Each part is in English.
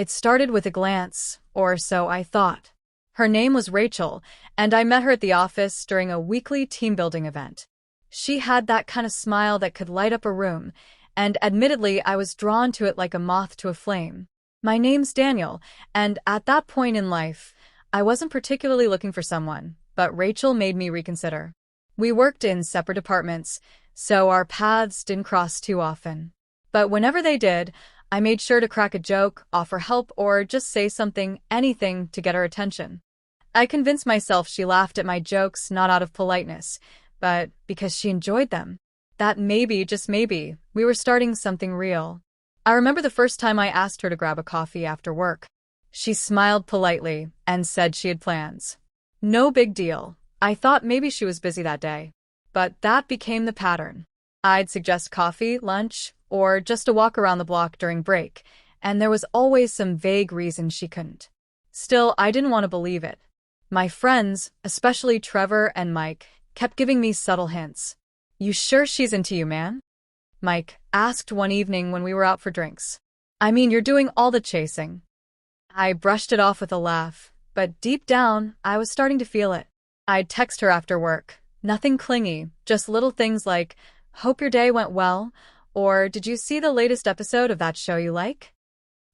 It started with a glance, or so I thought. Her name was Rachel, and I met her at the office during a weekly team-building event. She had that kind of smile that could light up a room, and admittedly I was drawn to it like a moth to a flame. My name's Daniel, and at that point in life, I wasn't particularly looking for someone, but Rachel made me reconsider. We worked in separate departments, so our paths didn't cross too often. But whenever they did, I made sure to crack a joke, offer help, or just say something, anything to get her attention. I convinced myself she laughed at my jokes not out of politeness, but because she enjoyed them. That maybe, just maybe, we were starting something real. I remember the first time I asked her to grab a coffee after work. She smiled politely and said she had plans. No big deal. I thought maybe she was busy that day. But that became the pattern. I'd suggest coffee, lunch, or just a walk around the block during break, and there was always some vague reason she couldn't. Still, I didn't want to believe it. My friends, especially Trevor and Mike, kept giving me subtle hints. "You sure she's into you, man?" Mike asked one evening when we were out for drinks. "I mean, you're doing all the chasing." I brushed it off with a laugh, but deep down, I was starting to feel it. I'd text her after work. Nothing clingy, just little things like, "Hope your day went well," or "Did you see the latest episode of that show you like?"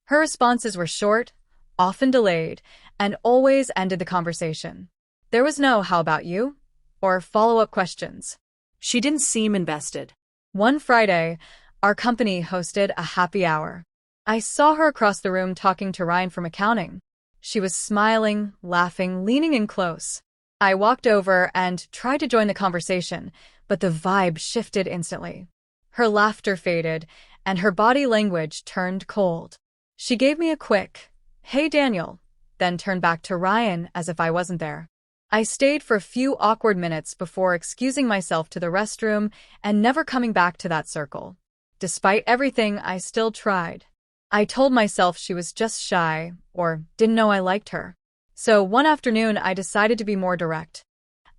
Her responses were short, often delayed, and always ended the conversation. There was no "how about you?" or follow-up questions. She didn't seem invested. One Friday, our company hosted a happy hour. I saw her across the room talking to Ryan from accounting. She was smiling, laughing, leaning in close. I walked over and tried to join the conversation, but the vibe shifted instantly. Her laughter faded, and her body language turned cold. She gave me a quick, "Hey, Daniel," then turned back to Ryan as if I wasn't there. I stayed for a few awkward minutes before excusing myself to the restroom and never coming back to that circle. Despite everything, I still tried. I told myself she was just shy or didn't know I liked her. So one afternoon, I decided to be more direct.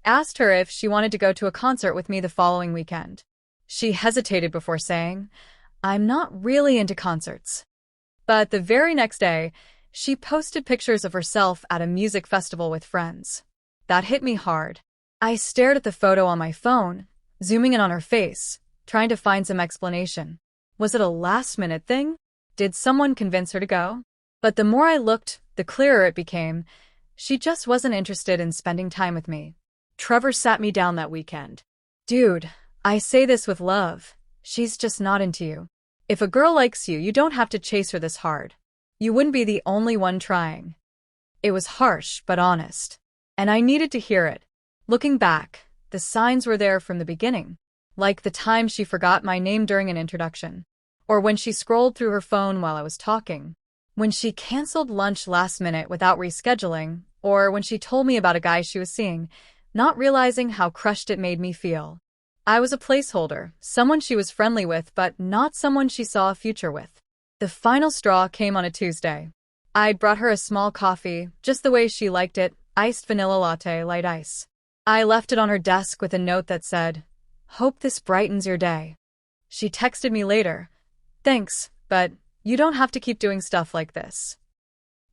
Asked her if she wanted to go to a concert with me the following weekend. She hesitated before saying, "I'm not really into concerts." But the very next day, she posted pictures of herself at a music festival with friends. That hit me hard. I stared at the photo on my phone, zooming in on her face, trying to find some explanation. Was it a last-minute thing? Did someone convince her to go? But the more I looked, the clearer it became. She just wasn't interested in spending time with me. Trevor sat me down that weekend. "Dude, I say this with love. She's just not into you. If a girl likes you, you don't have to chase her this hard. You wouldn't be the only one trying." It was harsh, but honest. And I needed to hear it. Looking back, the signs were there from the beginning. Like the time she forgot my name during an introduction. Or when she scrolled through her phone while I was talking. When she canceled lunch last minute without rescheduling. Or when she told me about a guy she was seeing, not realizing how crushed it made me feel. I was a placeholder, someone she was friendly with, but not someone she saw a future with. The final straw came on a Tuesday. I'd brought her a small coffee, just the way she liked it, iced vanilla latte, light ice. I left it on her desk with a note that said, "Hope this brightens your day." She texted me later, "Thanks, but you don't have to keep doing stuff like this."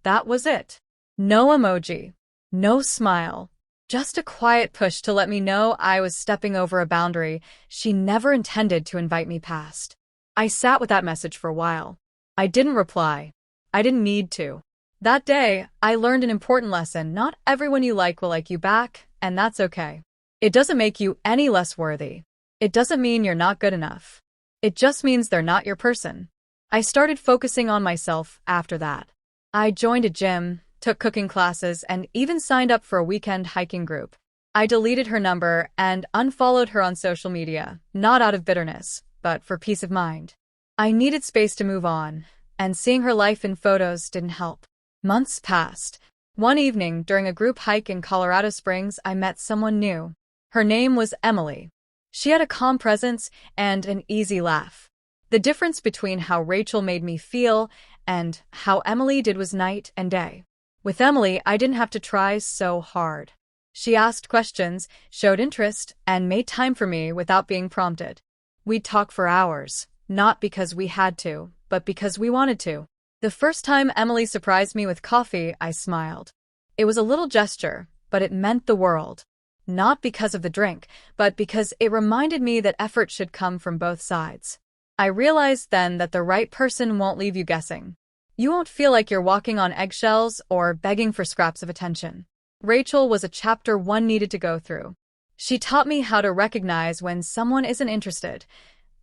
That was it. No emoji. No smile. Just a quiet push to let me know I was stepping over a boundary she never intended to invite me past. I sat with that message for a while. I didn't reply. I didn't need to. That day, I learned an important lesson. Not everyone you like will like you back, and that's okay. It doesn't make you any less worthy. It doesn't mean you're not good enough. It just means they're not your person. I started focusing on myself after that. I joined a gym, took cooking classes, and even signed up for a weekend hiking group. I deleted her number and unfollowed her on social media, not out of bitterness, but for peace of mind. I needed space to move on, and seeing her life in photos didn't help. Months passed. One evening, during a group hike in Colorado Springs, I met someone new. Her name was Emily. She had a calm presence and an easy laugh. The difference between how Rachel made me feel and how Emily did was night and day. With Emily, I didn't have to try so hard. She asked questions, showed interest, and made time for me without being prompted. We'd talk for hours, not because we had to, but because we wanted to. The first time Emily surprised me with coffee, I smiled. It was a little gesture, but it meant the world. Not because of the drink, but because it reminded me that effort should come from both sides. I realized then that the right person won't leave you guessing. You won't feel like you're walking on eggshells or begging for scraps of attention. Rachel was a chapter one needed to go through. She taught me how to recognize when someone isn't interested,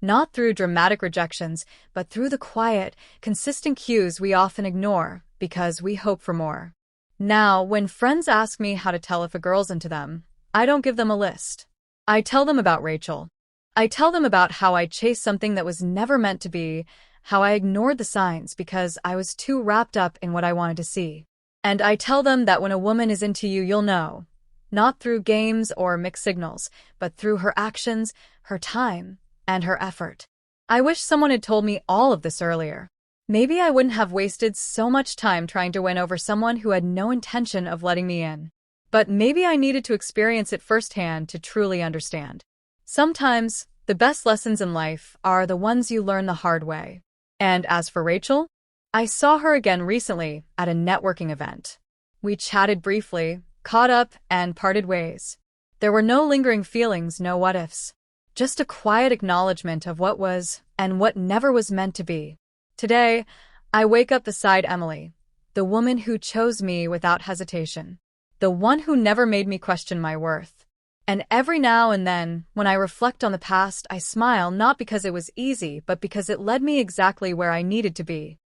not through dramatic rejections, but through the quiet, consistent cues we often ignore because we hope for more. Now, when friends ask me how to tell if a girl's into them, I don't give them a list. I tell them about Rachel. I tell them about how I chased something that was never meant to be, how I ignored the signs because I was too wrapped up in what I wanted to see. And I tell them that when a woman is into you, you'll know. Not through games or mixed signals, but through her actions, her time, and her effort. I wish someone had told me all of this earlier. Maybe I wouldn't have wasted so much time trying to win over someone who had no intention of letting me in. But maybe I needed to experience it firsthand to truly understand. Sometimes, the best lessons in life are the ones you learn the hard way. And as for Rachel, I saw her again recently at a networking event. We chatted briefly, caught up, and parted ways. There were no lingering feelings, no what-ifs. Just a quiet acknowledgement of what was and what never was meant to be. Today, I wake up beside Emily, the woman who chose me without hesitation, the one who never made me question my worth. And every now and then, when I reflect on the past, I smile not because it was easy, but because it led me exactly where I needed to be.